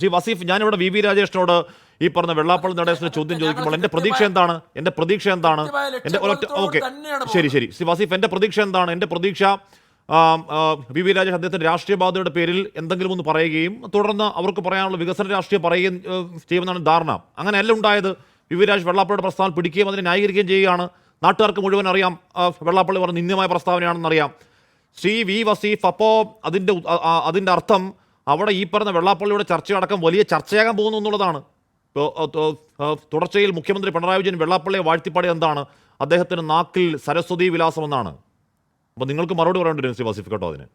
ശ്രീ വസീഫ്, ഞാനിവിടെ വി രാജേഷിനോട് ഈ പറഞ്ഞ വെള്ളാപ്പള്ളി നടേശന്റെ ചോദ്യം ചോദിക്കുമ്പോൾ എന്റെ പ്രതീക്ഷ എന്താണ്? ഓക്കെ, ശരി ശ്രീ വസീഫ്, എന്റെ പ്രതീക്ഷ എന്താണ്? എന്റെ പ്രതീക്ഷ വി രാജേഷ് അദ്ദേഹത്തിന്റെ രാഷ്ട്രീയ ബാധ്യതയുടെ പേരിൽ എന്തെങ്കിലും ഒന്ന് പറയുകയും തുടർന്ന് അവർക്ക് പറയാനുള്ള വികസന രാഷ്ട്രീയം പറയുകയും ചെയ്യുമെന്നാണ് ധാരണ. അങ്ങനെയല്ല ഉണ്ടായത്. വി രാജേഷ് വെള്ളാപ്പള്ളിയുടെ പ്രസ്താവന പിടിക്കുകയും അതിനെ ന്യായീകരിക്കുകയും ചെയ്യുകയാണ്. നാട്ടുകാർക്ക് മുഴുവൻ അറിയാം വെള്ളാപ്പള്ളി പറഞ്ഞ നിന്ദ്യമായ പ്രസ്താവനയാണെന്നറിയാം. ശ്രീ വി വസീഫ്, അപ്പോൾ അതിൻ്റെ അർത്ഥം അവിടെ ഈ പറഞ്ഞ വെള്ളാപ്പള്ളിയുടെ ചർച്ചയടക്കം വലിയ ചർച്ചയാകാൻ പോകുന്നു എന്നുള്ളതാണ്. തുടർച്ചയിൽ മുഖ്യമന്ത്രി പിണറായി വിജയൻ വെള്ളാപ്പള്ളിയെ വാഴ്ത്തിപ്പാടിയത് എന്താണ്? അദ്ദേഹത്തിന് നാക്കിൽ സരസ്വതി വിലാസം എന്നാണ്. അപ്പോൾ നിങ്ങൾക്ക് മറുപടി പറയേണ്ടി വരും ശ്രീ വസീഫ് കേട്ടോ അതിന്.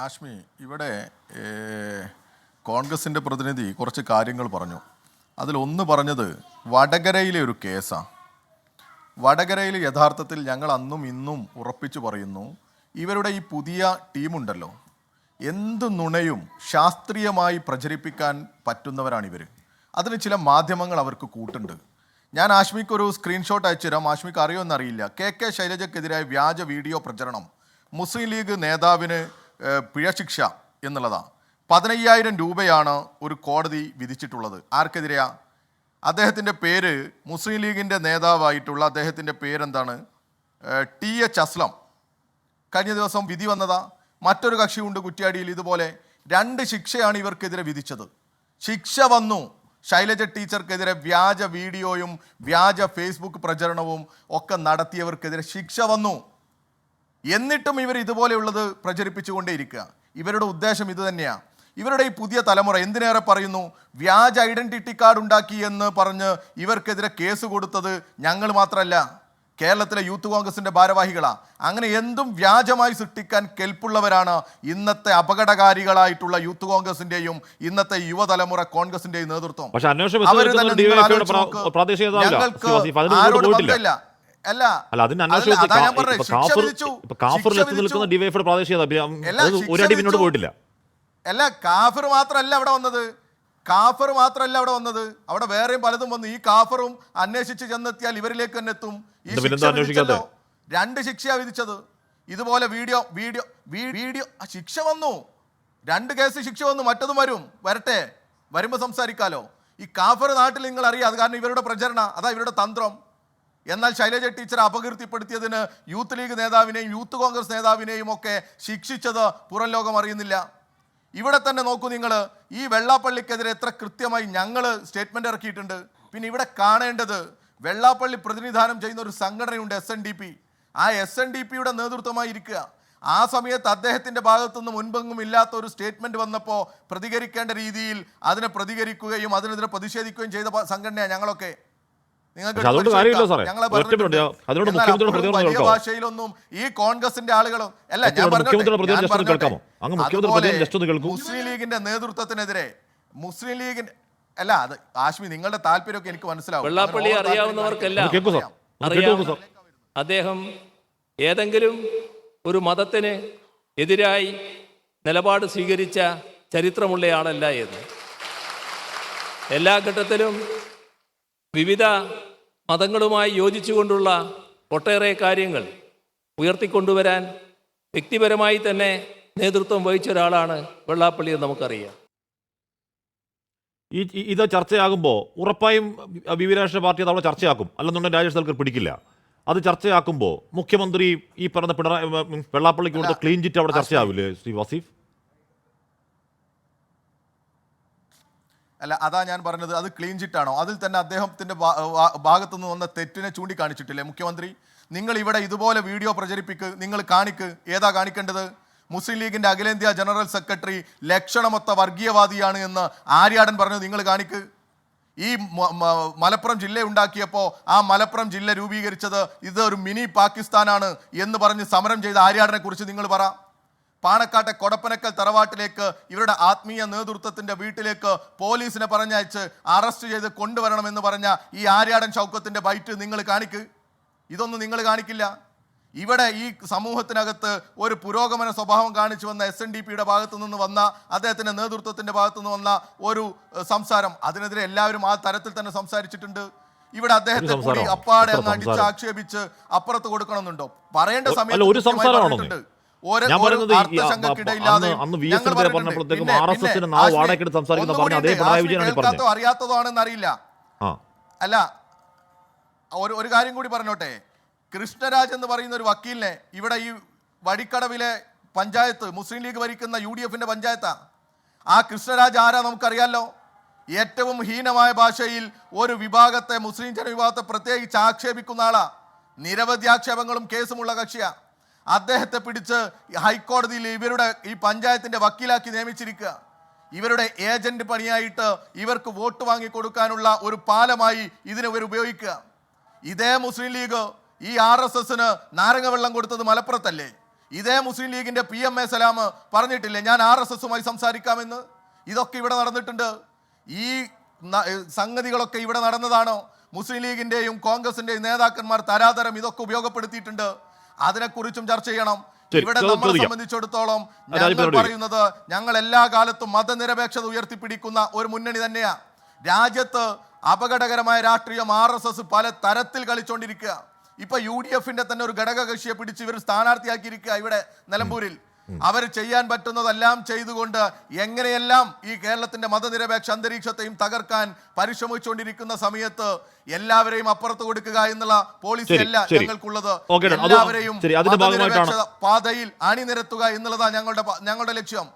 ആഷ്മി, ഇവിടെ കോൺഗ്രസിൻ്റെ പ്രതിനിധി കുറച്ച് കാര്യങ്ങൾ പറഞ്ഞു. അതിലൊന്ന് പറഞ്ഞത് വടകരയിലെ ഒരു കേസാണ്. വടകരയിൽ യഥാർത്ഥത്തിൽ ഞങ്ങൾ അന്നും ഇന്നും ഉറപ്പിച്ചു പറയുന്നു, ഇവരുടെ ഈ പുതിയ ടീമുണ്ടല്ലോ, എന്ത് നുണയും ശാസ്ത്രീയമായി പ്രചരിപ്പിക്കാൻ പറ്റുന്നവരാണ് ഇവർ. അതിന് ചില മാധ്യമങ്ങൾ അവർക്ക് കൂട്ടുണ്ട്. ഞാൻ ആഷ്മിക്കൊരു സ്ക്രീൻഷോട്ട് അയച്ചു തരാം. ആഷ്മിക്ക് അറിയുമെന്നറിയില്ല. കെ ശൈലജക്കെതിരായ വ്യാജ വീഡിയോ പ്രചരണം, മുസ്ലിം ലീഗ് നേതാവിന് പിഴശിക്ഷ എന്നുള്ളതാണ്. 15,000 രൂപയാണ് ഒരു കോടതി വിധിച്ചിട്ടുള്ളത്. ആർക്കെതിരെയാ? അദ്ദേഹത്തിൻ്റെ പേര്, മുസ്ലിം ലീഗിൻ്റെ നേതാവായിട്ടുള്ള അദ്ദേഹത്തിൻ്റെ പേരെന്താണ്? TH അസ്ലം. കഴിഞ്ഞ ദിവസം വിധി വന്നതാ. മറ്റൊരു കക്ഷിയുണ്ട് കുറ്റ്യാടിയിൽ ഇതുപോലെ. 2 ശിക്ഷയാണ് ഇവർക്കെതിരെ വിധിച്ചത്. ശിക്ഷ വന്നു. ശൈലജ ടീച്ചർക്കെതിരെ വ്യാജ വീഡിയോയും വ്യാജ ഫേസ്ബുക്ക് പ്രചരണവും ഒക്കെ നടത്തിയവർക്കെതിരെ ശിക്ഷ വന്നു. എന്നിട്ടും ഇവർ ഇതുപോലെയുള്ളത് പ്രചരിപ്പിച്ചുകൊണ്ടേയിരിക്കുക. ഇവരുടെ ഉദ്ദേശം ഇത് തന്നെയാണ്. ഇവരുടെ ഈ പുതിയ തലമുറ എന്തിനേറെ പറയുന്നു, വ്യാജ ഐഡൻറ്റിറ്റി കാർഡ് ഉണ്ടാക്കി എന്ന് പറഞ്ഞ് ഇവർക്കെതിരെ കേസ് കൊടുത്തത് ഞങ്ങൾ മാത്രമല്ല, കേരളത്തിലെ യൂത്ത് കോൺഗ്രസിൻ്റെ ഭാരവാഹികളാണ്. അങ്ങനെ എന്തും വ്യാജമായി സൃഷ്ടിക്കാൻ കെൽപ്പുള്ളവരാണ് ഇന്നത്തെ അപകടകാരികളായിട്ടുള്ള യൂത്ത് കോൺഗ്രസിൻ്റെയും ഇന്നത്തെ യുവതലമുറ കോൺഗ്രസിൻ്റെയും നേതൃത്വം. ആരോട് ബന്ധമില്ല. അല്ല, കാഫിർ മാത്രമല്ല അവിടെ വന്നത്. അവിടെ വേറെയും പലതും വന്നു. ഈ കാഫറും അന്വേഷിച്ച് ചെന്നെത്തിയാൽ ഇവരിലേക്ക് തന്നെ എത്തും. ഈ 2 ശിക്ഷയാണ് വിധിച്ചത്. ഇതുപോലെ വീഡിയോ ശിക്ഷ വന്നു. 2 കേസ് ശിക്ഷ വന്നു. മറ്റതും വരട്ടെ, വരുമ്പോൾ സംസാരിക്കാലോ. ഈ കാഫർ നാട്ടിൽ നിങ്ങൾ അറിയാം. അത് കാരണം ഇവരുടെ പ്രചരണ, അതാ ഇവരുടെ തന്ത്രം. എന്നാൽ ശൈലജ ടീച്ചറെ അപകീർത്തിപ്പെടുത്തിയതിന് യൂത്ത് ലീഗ് നേതാവിനെയും യൂത്ത് കോൺഗ്രസ് നേതാവിനെയും ഒക്കെ ശിക്ഷിച്ചത് പുറം ലോകം അറിയുന്നില്ല. ഇവിടെ തന്നെ നോക്കൂ നിങ്ങൾ, ഈ വെള്ളാപ്പള്ളിക്കെതിരെ എത്ര കൃത്യമായി ഞങ്ങൾ സ്റ്റേറ്റ്മെൻറ്റ് ഇറക്കിയിട്ടുണ്ട്. പിന്നെ ഇവിടെ കാണേണ്ടത്, വെള്ളാപ്പള്ളി പ്രതിനിധാനം ചെയ്യുന്ന ഒരു സംഘടനയുണ്ട്, SNDP. ആ SNDPയുടെ നേതൃത്വമായി ഇരിക്കുക. ആ സമയത്ത് അദ്ദേഹത്തിൻ്റെ ഭാഗത്തുനിന്ന് മുൻപെങ്ങും ഇല്ലാത്ത ഒരു സ്റ്റേറ്റ്മെൻറ്റ് വന്നപ്പോൾ പ്രതികരിക്കേണ്ട രീതിയിൽ അതിനെ പ്രതികരിക്കുകയും അതിനെതിരെ പ്രതിഷേധിക്കുകയും ചെയ്ത സംഘടനയാണ് ഞങ്ങളൊക്കെ. വലിയ ഭാഷയിലൊന്നും ഈ കോൺഗ്രസിന്റെ ആളുകളും അല്ല. ഞാൻ മുസ്ലിം ലീഗിന്റെ നേതൃത്വത്തിനെതിരെ, മുസ്ലിം ലീഗിന്റെ അല്ല, അത് ആശ്മി നിങ്ങളുടെ താല്പര്യമൊക്കെ എനിക്ക് മനസ്സിലാവും. വെള്ളാപ്പള്ളി അറിയാവുന്നവർക്കെല്ലാം അറിയാം, അദ്ദേഹം ഏതെങ്കിലും ഒരു മതത്തിന് എതിരായി നിലപാട് സ്വീകരിച്ച ചരിത്രമുള്ളയാളല്ല എന്ന്. എല്ലാ ഘട്ടത്തിലും വിവിധ മതങ്ങളുമായി യോജിച്ചുകൊണ്ടുള്ള ഒട്ടേറെ കാര്യങ്ങൾ ഉയർത്തിക്കൊണ്ടുവരാൻ വ്യക്തിപരമായി തന്നെ നേതൃത്വം വഹിച്ച ഒരാളാണ് വെള്ളാപ്പള്ളി എന്ന് നമുക്കറിയാം. ഇത് ചർച്ചയാകുമ്പോൾ ഉറപ്പായും വി രാജേഷിന്റെ പാർട്ടി അത് അവിടെ ചർച്ചയാക്കും. അല്ലെന്നുണ്ടെങ്കിൽ രാജേഷ് തൽക്കർ പിടിക്കില്ല. അത് ചർച്ചയാക്കുമ്പോൾ മുഖ്യമന്ത്രി ഈ പറഞ്ഞ വെള്ളാപ്പള്ളിക്ക് കൊടുത്ത ക്ലീൻ ചിറ്റ് അവിടെ ചർച്ചയാവില്ലേ ശ്രീ വസീഫ്? അല്ല, അതാ ഞാൻ പറഞ്ഞത്. അത് ക്ലീൻ ചിറ്റാണോ? അതിൽ തന്നെ അദ്ദേഹത്തിൻ്റെ ഭാഗത്തുനിന്ന് വന്ന തെറ്റിനെ ചൂണ്ടിക്കാണിച്ചിട്ടില്ലേ മുഖ്യമന്ത്രി? നിങ്ങൾ ഇവിടെ ഇതുപോലെ വീഡിയോ പ്രചരിപ്പിക്ക്, നിങ്ങൾ കാണിക്ക്. ഏതാ കാണിക്കേണ്ടത്? മുസ്ലിം ലീഗിൻ്റെ അഖിലേന്ത്യാ ജനറൽ സെക്രട്ടറി ലക്ഷണമൊത്ത വർഗീയവാദിയാണ് എന്ന് ആര്യാടൻ പറഞ്ഞത് നിങ്ങൾ കാണിക്ക്. ഈ മലപ്പുറം ജില്ല ഉണ്ടാക്കിയപ്പോൾ ആ മലപ്പുറം ജില്ല രൂപീകരിച്ചത് ഇത് ഒരു മിനി പാകിസ്ഥാനാണ് എന്ന് പറഞ്ഞ് സമരം ചെയ്ത ആര്യാടനെ കുറിച്ച് നിങ്ങൾ പറ. പാണക്കാട്ടെ കൊടപ്പനക്കൽ തറവാട്ടിലേക്ക് ഇവരുടെ ആത്മീയ നേതൃത്വത്തിൻ്റെ വീട്ടിലേക്ക് പോലീസിനെ പറഞ്ഞയച്ച് അറസ്റ്റ് ചെയ്ത് കൊണ്ടുവരണമെന്ന് പറഞ്ഞ ഈ ആര്യാടൻ ഷൗക്കത്തിൻ്റെ ബൈറ്റ് നിങ്ങൾ കാണിക്ക്. ഇതൊന്നും നിങ്ങൾ കാണിക്കില്ല. ഇവിടെ ഈ സമൂഹത്തിനകത്ത് ഒരു പുരോഗമന സ്വഭാവം കാണിച്ചു വന്ന SNDPയുടെ ഭാഗത്തു നിന്ന് വന്ന അദ്ദേഹത്തിൻ്റെ നേതൃത്വത്തിൻ്റെ ഭാഗത്തു നിന്ന് വന്ന ഒരു സംസാരം, അതിനെതിരെ എല്ലാവരും ആ തരത്തിൽ തന്നെ സംസാരിച്ചിട്ടുണ്ട്. ഇവിടെ അദ്ദേഹത്തെ കൂടി അപ്പാടെ അങ്ങ് അടിച്ച് ആക്ഷേപിച്ച് അപ്പുറത്ത് കൊടുക്കണമെന്നുണ്ടോ? പറയേണ്ട സമയത്ത് ഞാൻ പറയുന്നത് അന്ന് വി എസ് എൻ പറഞ്ഞപ്പോഴത്തേക്കും RSS നാവ് വാടകയ്ക്കെടുത്ത് സംസാരിക്കുന്ന പറഞ്ഞ അതേ പിണറായി വിജയനാണ് പറഞ്ഞത്. അറിയാത്തതാണെന്നറിയില്ല. അല്ല, ഒരു കാര്യം കൂടി പറഞ്ഞോട്ടെ. കൃഷ്ണരാജ് എന്ന് പറയുന്ന ഒരു വക്കീലിനെ ഇവിടെ ഈ വഴിക്കടവിലെ പഞ്ചായത്ത് മുസ്ലിം ലീഗ് ഭരിക്കുന്ന UDFന്റെ പഞ്ചായത്താ. ആ കൃഷ്ണരാജ് ആരാ നമുക്കറിയാലോ. ഏറ്റവും ഹീനമായ ഭാഷയിൽ ഒരു വിഭാഗത്തെ, മുസ്ലിം ജനവിഭാഗത്തെ പ്രത്യേകിച്ച് ആക്ഷേപിക്കുന്ന ആളാ. നിരവധി ആക്ഷേപങ്ങളും കേസുമുള്ള കക്ഷിയാ. അദ്ദേഹത്തെ പിടിച്ച് ഹൈക്കോടതിയിൽ ഇവരുടെ ഈ പഞ്ചായത്തിന്റെ വക്കീലാക്കി നിയമിച്ചിരിക്കുക. ഇവരുടെ ഏജന്റ് പണിയായിട്ട് ഇവർക്ക് വോട്ട് വാങ്ങിക്കൊടുക്കാനുള്ള ഒരു പാലമായി ഇതിനെ ഇവർ ഉപയോഗിക്കുക. ഇതേ മുസ്ലിം ലീഗ് ഈ RSSന് നാരങ്ങ വെള്ളം കൊടുത്തത് മലപ്പുറത്തല്ലേ? ഇതേ മുസ്ലിം ലീഗിന്റെ PMA സലാം പറഞ്ഞിട്ടില്ലേ ഞാൻ RSSുമായി സംസാരിക്കാമെന്ന്? ഇതൊക്കെ ഇവിടെ നടന്നിട്ടുണ്ട്. ഈ സംഗതികളൊക്കെ ഇവിടെ നടന്നതാണോ? മുസ്ലിം ലീഗിന്റെയും കോൺഗ്രസിന്റെയും നേതാക്കന്മാർ തരാതരം ഇതൊക്കെ ഉപയോഗപ്പെടുത്തിയിട്ടുണ്ട്. അതിനെക്കുറിച്ചും ചർച്ച ചെയ്യണം. ഇവിടെ നമ്മളെ സംബന്ധിച്ചിടത്തോളം ഞങ്ങൾ പറയുന്നത് ഞങ്ങൾ എല്ലാ കാലത്തും മതനിരപേക്ഷത ഉയർത്തിപ്പിടിക്കുന്ന ഒരു മുന്നണി തന്നെയാ. രാജ്യത്ത് അപകടകരമായ രാഷ്ട്രീയം RSS പല തരത്തിൽ കളിച്ചുകൊണ്ടിരിക്കുക. ഇപ്പൊ UDFന്റെ തന്നെ ഒരു ഘടക കക്ഷിയെ പിടിച്ച് ഇവർ സ്ഥാനാർത്ഥിയാക്കിയിരിക്കുക ഇവിടെ നിലമ്പൂരിൽ. അവർ ചെയ്യാൻ പറ്റുന്നതെല്ലാം ചെയ്തുകൊണ്ട് എങ്ങനെയെല്ലാം ഈ കേരളത്തിന്റെ മതനിരപേക്ഷ അന്തരീക്ഷത്തെയും തകർക്കാൻ പരിശ്രമിച്ചുകൊണ്ടിരിക്കുന്ന സമയത്ത് എല്ലാവരെയും അപ്പുറത്ത് കൊടുക്കുക എന്നുള്ള പോളിസി അല്ല ഞങ്ങൾക്കുള്ളത്. എല്ലാവരെയും മതനിരപേക്ഷ പാതയിൽ അണിനിരത്തുക എന്നുള്ളതാണ് ഞങ്ങളുടെ ലക്ഷ്യം.